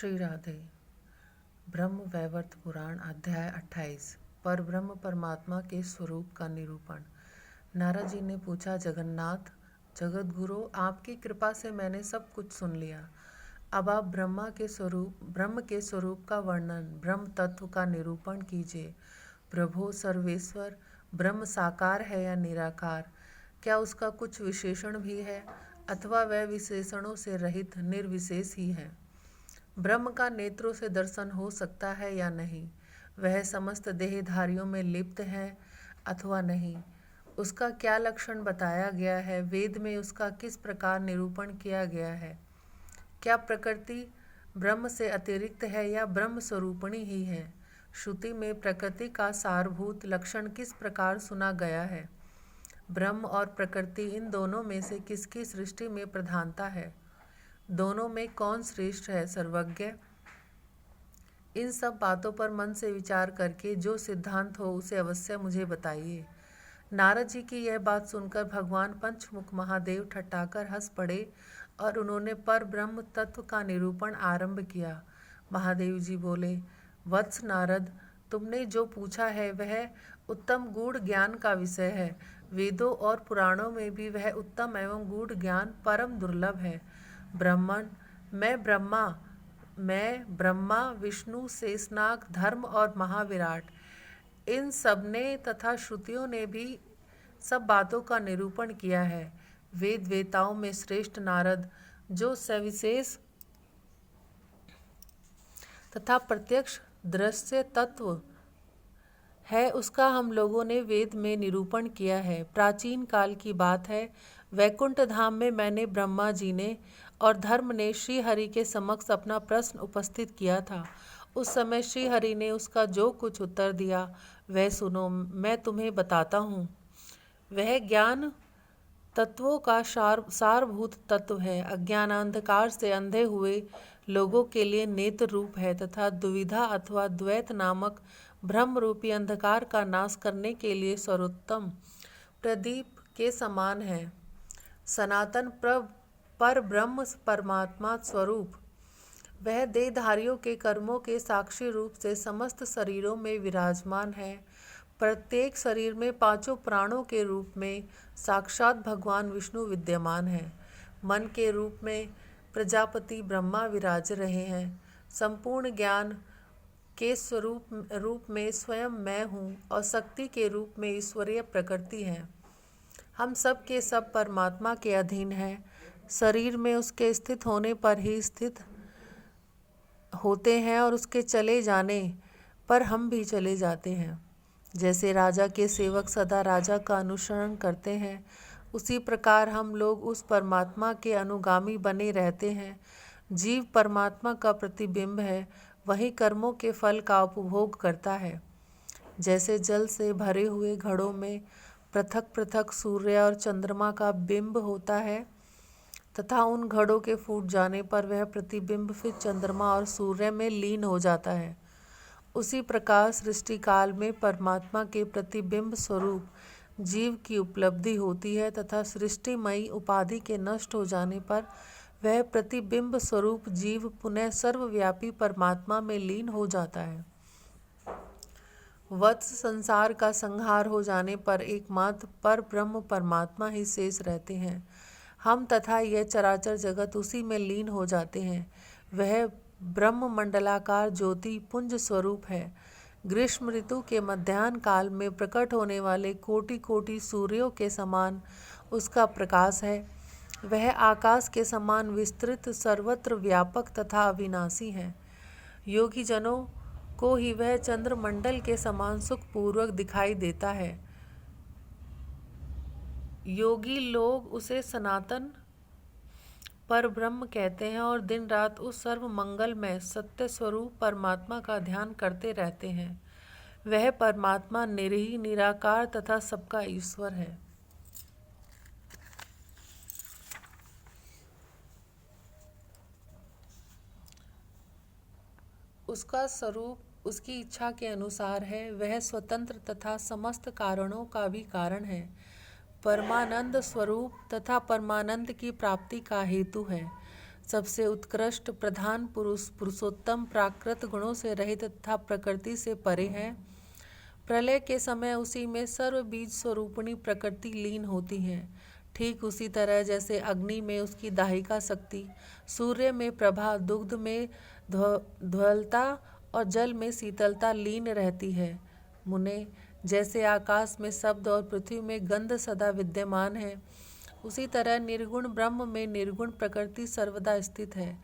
श्री राधे। ब्रह्म वैवर्त पुराण अध्याय 28 पर ब्रह्म परमात्मा के स्वरूप का निरूपण। नारद जी ने पूछा, जगन्नाथ जगत गुरु, आपकी कृपा से मैंने सब कुछ सुन लिया। अब आप ब्रह्म के स्वरूप का वर्णन, ब्रह्म तत्व का निरूपण कीजिए। प्रभो सर्वेश्वर, ब्रह्म साकार है या निराकार? क्या उसका कुछ विशेषण भी है अथवा वह विशेषणों से रहित निर्विशेष ही है? ब्रह्म का नेत्रों से दर्शन हो सकता है या नहीं? वह समस्त देहधारियों में लिप्त है अथवा नहीं? उसका क्या लक्षण बताया गया है? वेद में उसका किस प्रकार निरूपण किया गया है? क्या प्रकृति ब्रह्म से अतिरिक्त है या ब्रह्म स्वरूपिणी ही है? श्रुति में प्रकृति का सारभूत लक्षण किस प्रकार सुना गया है? ब्रह्म और प्रकृति, इन दोनों में से किसकी सृष्टि में प्रधानता है? दोनों में कौन श्रेष्ठ है? सर्वज्ञ, इन सब बातों पर मन से विचार करके जो सिद्धांत हो उसे अवश्य मुझे बताइए। नारद जी की यह बात सुनकर भगवान पंचमुख महादेव ठट्ठाकर हंस पड़े और उन्होंने पर ब्रह्म तत्व का निरूपण आरंभ किया। महादेव जी बोले, वत्स नारद, तुमने जो पूछा है वह उत्तम गूढ़ ज्ञान का विषय है। वेदों और पुराणों में भी वह उत्तम एवं गूढ़ ज्ञान परम दुर्लभ है। ब्रह्मण, मैं ब्रह्मा, विष्णु, शेषनाग, धर्म और महाविराट, इन सब ने तथा श्रुतियों ने भी सब बातों का निरूपण किया है। वेद वेताओं में श्रेष्ठ नारद, जो सविशेष तथा प्रत्यक्ष दृश्य तत्व है, उसका हम लोगों ने वेद में निरूपण किया है। प्राचीन काल की बात है, वैकुंठ धाम में मैंने ब्रह्मा जी ने और धर्म ने श्री हरि के समक्ष अपना प्रश्न उपस्थित किया था। उस समय श्री हरि ने उसका जो कुछ उत्तर दिया वह सुनो, मैं तुम्हें बताता हूँ। वह ज्ञान तत्वों का सारभूत तत्व है। अज्ञानांधकार से अंधे हुए लोगों के लिए नेत्र रूप है तथा दुविधा अथवा द्वैत नामक ब्रह्म रूपी अंधकार का नाश करने के लिए सर्वोत्तम प्रदीप के समान है। सनातन पर ब्रह्म परमात्मा स्वरूप, वह देहधारियों के कर्मों के साक्षी रूप से समस्त शरीरों में विराजमान है। प्रत्येक शरीर में पांचों प्राणों के रूप में साक्षात भगवान विष्णु विद्यमान है। मन के रूप में प्रजापति ब्रह्मा विराज रहे हैं। संपूर्ण ज्ञान के रूप में स्वयं मैं हूँ और शक्ति के रूप में ईश्वरीय प्रकृति है। हम सब के सब परमात्मा के अधीन हैं। शरीर में उसके स्थित होने पर ही स्थित होते हैं और उसके चले जाने पर हम भी चले जाते हैं। जैसे राजा के सेवक सदा राजा का अनुसरण करते हैं, उसी प्रकार हम लोग उस परमात्मा के अनुगामी बने रहते हैं। जीव परमात्मा का प्रतिबिंब है, वही कर्मों के फल का उपभोग करता है। जैसे जल से भरे हुए घड़ों में पृथक पृथक सूर्य और चंद्रमा का बिंब होता है तथा उन घड़ों के फूट जाने पर वह प्रतिबिंब फिर चंद्रमा और सूर्य में लीन हो जाता है, उसी प्रकार सृष्टि काल में परमात्मा के प्रतिबिंब स्वरूप जीव की उपलब्धि होती है तथा सृष्टिमयी उपाधि के नष्ट हो जाने पर वह प्रतिबिंब स्वरूप जीव पुनः सर्वव्यापी परमात्मा में लीन हो जाता है। वत्स, संसार का संहार हो जाने पर एकमात्र पर ब्रह्म परमात्मा ही शेष रहते हैं। हम तथा यह चराचर जगत उसी में लीन हो जाते हैं। वह ब्रह्म मंडलाकार ज्योति पुंज स्वरूप है। ग्रीष्म ऋतु के मध्याह्न काल में प्रकट होने वाले कोटि कोटि सूर्यों के समान उसका प्रकाश है। वह आकाश के समान विस्तृत, सर्वत्र व्यापक तथा अविनाशी है। योगी जनों को ही वह चंद्रमंडल के समान सुखपूर्वक दिखाई देता है। योगी लोग उसे सनातन पर ब्रह्म कहते हैं और दिन रात उस सर्व मंगलमय सत्य स्वरूप परमात्मा का ध्यान करते रहते हैं। वह परमात्मा निरीह, निराकार तथा सबका ईश्वर है। उसका स्वरूप उसकी इच्छा के अनुसार है। वह स्वतंत्र तथा समस्त कारणों का भी कारण है। परमानंद स्वरूप तथा परमानंद की प्राप्ति का हेतु है। सबसे उत्कृष्ट प्रधान पुरुष पुरुषोत्तम प्राकृत गुणों से रहित तथा प्रकृति से परे है। प्रलय के समय उसी में सर्व बीज स्वरूपिणी प्रकृति लीन होती है। ठीक उसी तरह जैसे अग्नि में उसकी दाहिका शक्ति, सूर्य में प्रभा, दुग्ध में ध्वलता और जल में शीतलता लीन रहती है। मुने, जैसे आकाश में शब्द और पृथ्वी में गंध सदा विद्यमान है, उसी तरह निर्गुण ब्रह्म में निर्गुण प्रकृति सर्वदा स्थित है।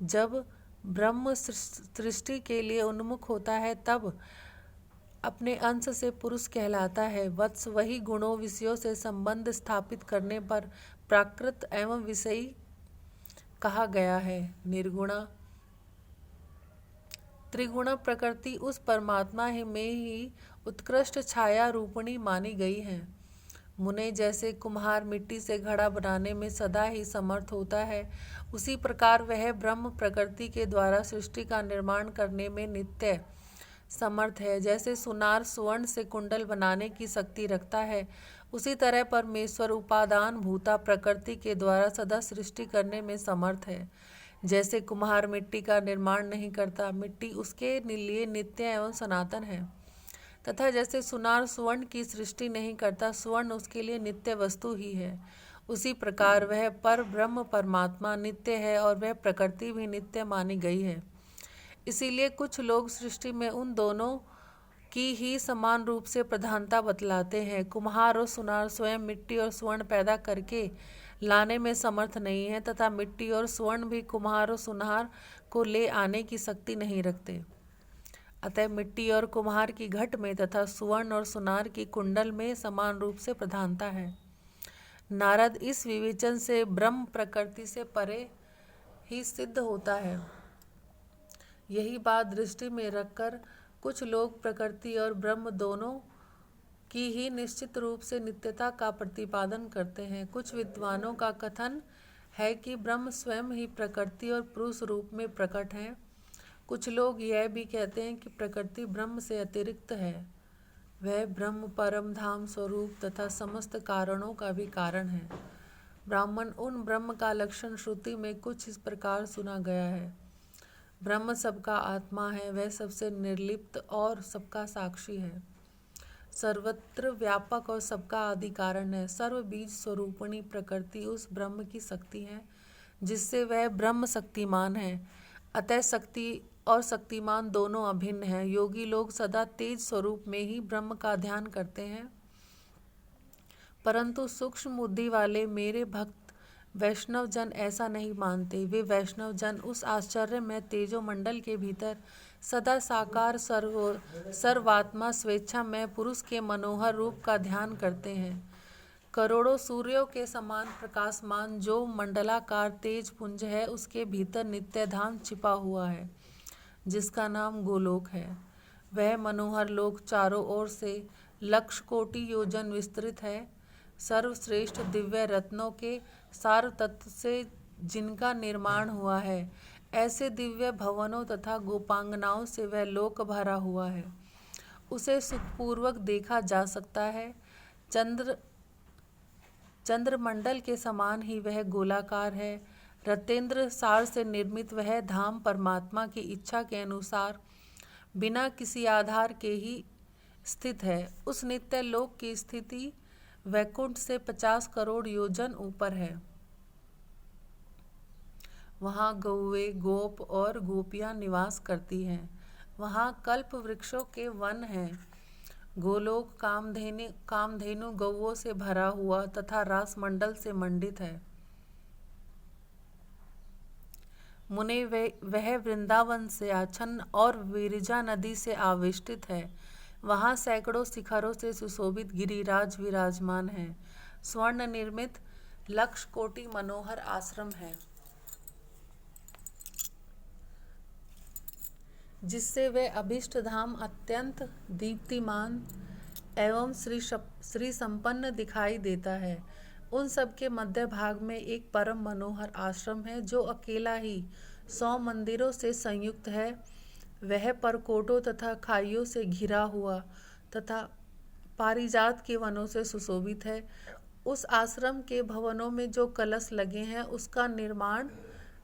जब ब्रह्म सृष्टि के लिए उन्मुख होता है तब अपने अंश से पुरुष कहलाता है। वत्स, वही गुणों विषयों से संबंध स्थापित करने पर प्राकृत एवं विषयी कहा गया है। निर्गुणा त्रिगुण प्रकृति उस परमात्मा में ही उत्कृष्ट छाया रूपिणी मानी गई है। मुने, जैसे कुम्हार मिट्टी से घड़ा बनाने में सदा ही समर्थ होता है, उसी प्रकार वह ब्रह्म प्रकृति के द्वारा सृष्टि का निर्माण करने में नित्य समर्थ है। जैसे सुनार स्वर्ण से कुंडल बनाने की शक्ति रखता है, उसी तरह परमेश्वर उपादान भूता प्रकृति के द्वारा सदा सृष्टि करने में समर्थ है। जैसे कुम्हार मिट्टी का निर्माण नहीं करता, मिट्टी उसके लिए नित्य एवं सनातन है, तथा जैसे सुनार स्वर्ण की सृष्टि नहीं करता, स्वर्ण उसके लिए नित्य वस्तु ही है, उसी प्रकार वह पर ब्रह्म परमात्मा नित्य है और वह प्रकृति भी नित्य मानी गई है। इसीलिए कुछ लोग सृष्टि में उन दोनों की ही समान रूप से प्रधानता बतलाते हैं। कुम्हार और सुनार स्वयं मिट्टी और स्वर्ण पैदा करके लाने में समर्थ नहीं है, तथा मिट्टी और स्वर्ण भी कुम्हार और सुनार को ले आने की शक्ति नहीं रखते। अतः मिट्टी और कुम्हार की घट में तथा सुवर्ण और सुनार की कुंडल में समान रूप से प्रधानता है। नारद, इस विवेचन से ब्रह्म प्रकृति से परे ही सिद्ध होता है। यही बात दृष्टि में रखकर कुछ लोग प्रकृति और ब्रह्म दोनों की ही निश्चित रूप से नित्यता का प्रतिपादन करते हैं। कुछ विद्वानों का कथन है कि ब्रह्म स्वयं ही प्रकृति और पुरुष रूप में प्रकट है। कुछ लोग यह भी कहते हैं कि प्रकृति ब्रह्म से अतिरिक्त है, वह ब्रह्म परम धाम स्वरूप तथा समस्त कारणों का भी कारण है। ब्राह्मण, उन ब्रह्म का लक्षण श्रुति में कुछ इस प्रकार सुना गया है। ब्रह्म सबका आत्मा है, वह सबसे निर्लिप्त और सबका साक्षी है, सर्वत्र व्यापक और सबका आदि कारण है। सर्व बीज स्वरूपिणी प्रकृति उस ब्रह्म की शक्ति है जिससे वह ब्रह्म शक्तिमान है। अतः शक्ति और शक्तिमान दोनों अभिन्न हैं। योगी लोग सदा तेज स्वरूप में ही ब्रह्म का ध्यान करते हैं, परंतु सूक्ष्म बुद्धि वाले मेरे भक्त वैष्णव जन ऐसा नहीं मानते। वे वैष्णव जन उस आश्चर्य में तेजोमंडल के भीतर सदा साकार सर्वात्मा स्वेच्छा में पुरुष के मनोहर रूप का ध्यान करते हैं। करोड़ों सूर्यों के समान प्रकाशमान जो मंडलाकार तेज पुंज है, उसके भीतर नित्य धाम छिपा हुआ है, जिसका नाम गोलोक है। वह मनोहर लोक चारों ओर से लक्ष कोटि योजन विस्तृत है। सर्वश्रेष्ठ दिव्य रत्नों के सार तत्व से जिनका निर्माण हुआ है, ऐसे दिव्य भवनों तथा गोपांगनाओं से वह लोक भरा हुआ है। उसे सुखपूर्वक देखा जा सकता है। चंद्रमंडल के समान ही वह गोलाकार है। रतेंद्र सार से निर्मित वह धाम परमात्मा की इच्छा के अनुसार बिना किसी आधार के ही स्थित है। उस नित्य लोक की स्थिति वैकुंठ से 50 करोड़ योजन ऊपर है। वहाँ गौवे, गोप और गोपियाँ निवास करती हैं। वहाँ कल्प वृक्षों के वन हैं। गोलोक कामधेनु गौओं से भरा हुआ तथा रासमंडल से मंडित है। मुने, वह वृंदावन से आच्छन्न और विरजा नदी से आविष्टित है। वहाँ सैकड़ों शिखरों से सुशोभित गिरिराज विराजमान है। स्वर्ण निर्मित लक्ष कोटि मनोहर आश्रम है, जिससे वह अभिष्ट धाम अत्यंत दीप्तिमान एवं श्री संपन्न दिखाई देता है। उन सब के मध्य भाग में एक परम मनोहर आश्रम है, जो अकेला ही 100 मंदिरों से संयुक्त है। वह परकोटों तथा खाइयों से घिरा हुआ तथा पारिजात के वनों से सुशोभित है। उस आश्रम के भवनों में जो कलश लगे हैं, उसका निर्माण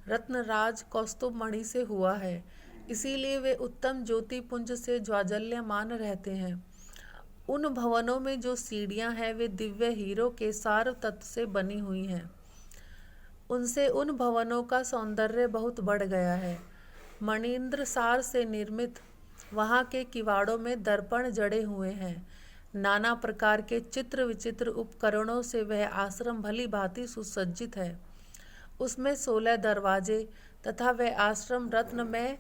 रत्नराज कौस्तुभ मणि से हुआ है, इसीलिए वे उत्तम ज्योति पुंज से ज्वाजल्यमान रहते हैं। उन भवनों में जो सीढ़ियां हैं वे दिव्य हीरो के सार तत्व से बनी हुई हैं। उनसे उन भवनों का सौंदर्य बहुत बढ़ गया है। मणिंद्र सार से निर्मित वहाँ के किवाड़ों में दर्पण जड़े हुए हैं। नाना प्रकार के चित्र विचित्र उपकरणों से वह आश्रम भली भांति सुसज्जित है। उसमें 16 दरवाजे तथा वह आश्रम रत्नमय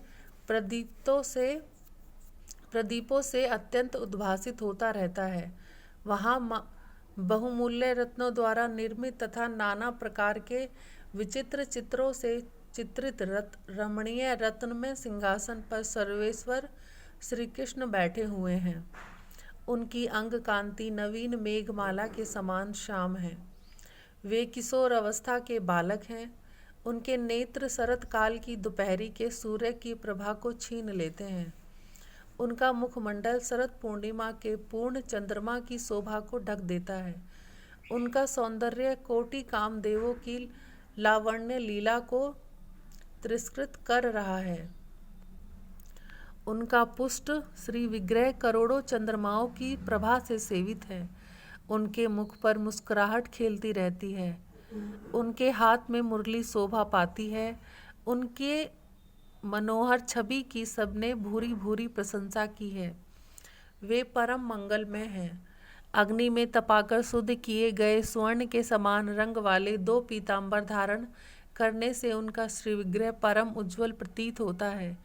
प्रदीपों से अत्यंत उद्भासित होता रहता है। वहाँ बहुमूल्य रत्नों द्वारा निर्मित तथा नाना प्रकार के विचित्र चित्रों से चित्रित रमणीय रत्नमय सिंहासन पर सर्वेश्वर श्री कृष्ण बैठे हुए हैं। उनकी अंग कांति नवीन मेघमाला के समान श्याम है। वे किशोर अवस्था के बालक हैं। उनके नेत्र शरत काल की दोपहरी के सूर्य की प्रभा को छीन लेते हैं। उनका मुखमंडल शरद पूर्णिमा के पूर्ण चंद्रमा की शोभा को ढक देता है। उनका सौंदर्य कोटि कामदेवों की लावण्य लीला को तिरस्कृत कर रहा है। उनका पुष्ट श्री विग्रह करोड़ों चंद्रमाओं की प्रभा से सेवित है। उनके मुख पर मुस्कुराहट खेलती रहती है। उनके हाथ में मुरली शोभा पाती है। उनके मनोहर छवि की सबने भूरी भूरी प्रशंसा की है। वे परम मंगलमय हैं। अग्नि में तपाकर शुद्ध किए गए स्वर्ण के समान रंग वाले 2 पीतांबर धारण करने से उनका श्रीविग्रह परम उज्ज्वल प्रतीत होता है।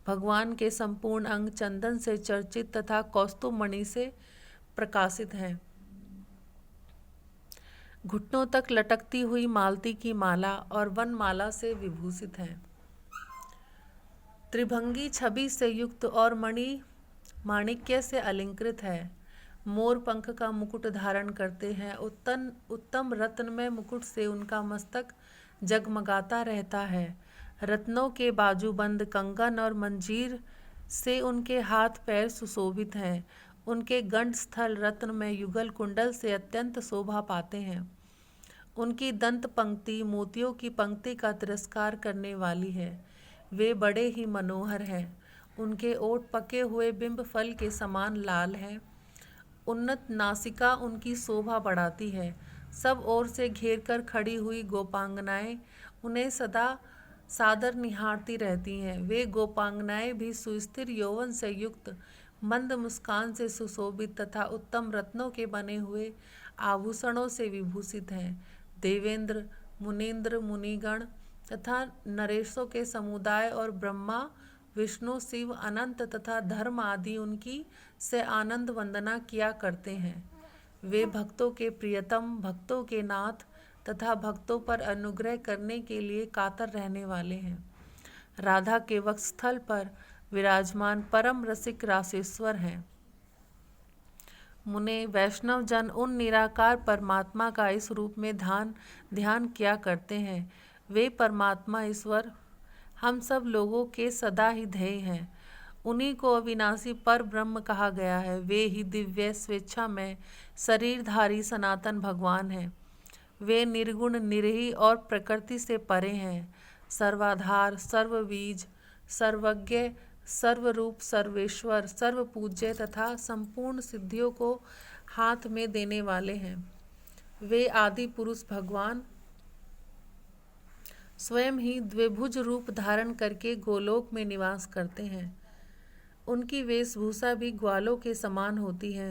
भगवान के संपूर्ण अंग चंदन से चर्चित तथा कौस्तुभ मणि से प्रकाशित हैं। घुटनों तक लटकती हुई मालती की माला और वनमाला से विभूषित हैं। त्रिभंगी छवि से युक्त और माणिक्य से अलंकृत है। मोर पंख का मुकुट धारण करते हैं। उत्तम रत्नमय मुकुट से उनका मस्तक जगमगाता रहता है। रत्नों के बाजूबंद कंगन और मंजीर से उनके हाथ पैर सुशोभित हैं। उनके गंड स्थल रत्न में युगल कुंडल से अत्यंत शोभा पाते हैं। उनकी दंत पंक्ति मोतियों की पंक्ति का तिरस्कार करने वाली है। वे बड़े ही मनोहर हैं। उनके ओठ पके हुए बिंब फल के समान लाल हैं। उन्नत नासिका उनकी शोभा बढ़ाती है। सब ओर से घेर कर खड़ी हुई गोपांगनाएं उन्हें सदा सादर निहारती रहती हैं। वे गोपांगनाएं भी सुस्थिर यौवन से युक्त मंद मुस्कान से सुशोभित तथा उत्तम रत्नों के बने हुए आभूषणों से विभूषित हैं। देवेंद्र, मुनीन्द्र, मुनिगण तथा नरेशों के समुदाय और ब्रह्मा, विष्णु, शिव, अनंत तथा धर्म आदि उनकी से आनंद वंदना किया करते हैं। वे भक्तों के प्रियतम, भक्तों के नाथ तथा भक्तों पर अनुग्रह करने के लिए कातर रहने वाले हैं। राधा के वक्षस्थल पर विराजमान परम रसिक रासेश्वर हैं। मुने वैष्णव जन उन निराकार परमात्मा का इस रूप में ध्यान किया करते हैं। वे परमात्मा ईश्वर हम सब लोगों के सदा ही ध्येय हैं। उन्हीं को अविनाशी पर ब्रह्म कहा गया है। वे ही दिव्य स्वेच्छा में शरीरधारी सनातन भगवान हैं। वे निर्गुण, निरही और प्रकृति से परे हैं। सर्वाधार, सर्वबीज, सर्वज्ञ, सर्वरूप, सर्वेश्वर, सर्वपूज्य तथा संपूर्ण सिद्धियों को हाथ में देने वाले हैं। वे आदि पुरुष भगवान स्वयं ही द्विभुज रूप धारण करके गोलोक में निवास करते हैं। उनकी वेशभूषा भी ग्वालों के समान होती है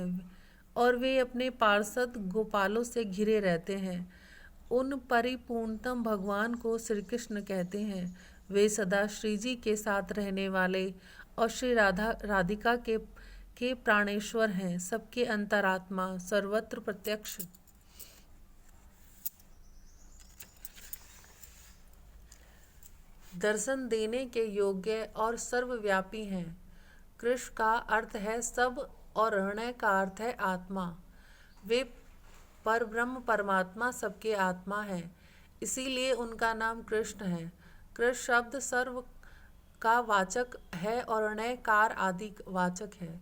और वे अपने पार्षद गोपालों से घिरे रहते हैं। उन परिपूर्णतम भगवान को श्री कृष्ण कहते हैं। वे सदा श्री जी के साथ रहने वाले और श्री राधिका के प्राणेश्वर हैं, सबके अंतरात्मा, सर्वत्र प्रत्यक्ष। दर्शन देने के योग्य और सर्वव्यापी हैं। कृष्ण का अर्थ है सब और हृदय का अर्थ है आत्मा। वे परब्रह्म परमात्मा सबके आत्मा है, इसीलिए उनका नाम कृष्ण है। कृष्ण शब्द सर्व का वाचक है और हृदय कार आदि वाचक है।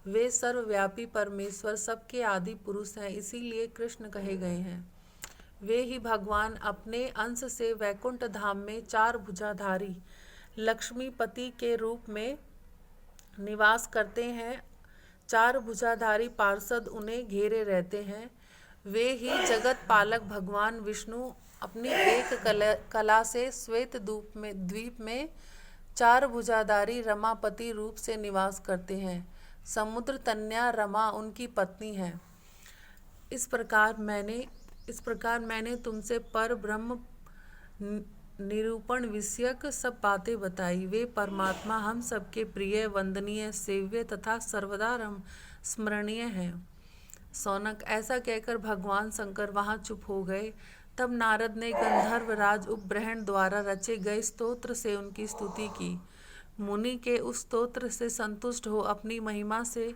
वे सर्वव्यापी परमेश्वर सबके आदि पुरुष हैं, इसीलिए कृष्ण कहे गए हैं। वे ही भगवान अपने अंश से वैकुंठ धाम में 4 भुजाधारी लक्ष्मीपति के रूप में निवास करते हैं। 4 भुजाधारी पार्षद उन्हें घेरे रहते हैं। वे ही जगत पालक भगवान विष्णु अपनी एक कला से श्वेत द्वीप में 4 भुजाधारी रमापति रूप से निवास करते हैं। समुद्र तन्या रमा उनकी पत्नी है। इस प्रकार मैंने तुमसे पर ब्रह्म निरूपण विषयक सब बातें बताई। वे परमात्मा हम सबके प्रिय, वंदनीय, सेव्य तथा सर्वदा स्मरणीय हैं। सौनक, ऐसा कहकर भगवान शंकर वहां चुप हो गए। तब नारद ने गंधर्व राज उपब्रह्मण द्वारा रचे गए स्तोत्र से उनकी स्तुति की। मुनि के उस स्तोत्र से संतुष्ट हो अपनी महिमा से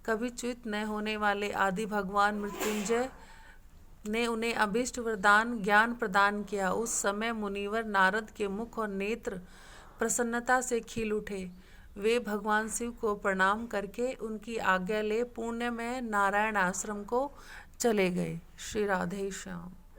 कभी च्युत न होने वाले आदि भगवान मृत्युंजय ने उन्हें अभीष्ट वरदान ज्ञान प्रदान किया। उस समय मुनिवर नारद के मुख और नेत्र प्रसन्नता से खिल उठे। वे भगवान शिव को प्रणाम करके उनकी आज्ञा ले पुण्य में नारायण आश्रम को चले गए। श्री राधे श्याम।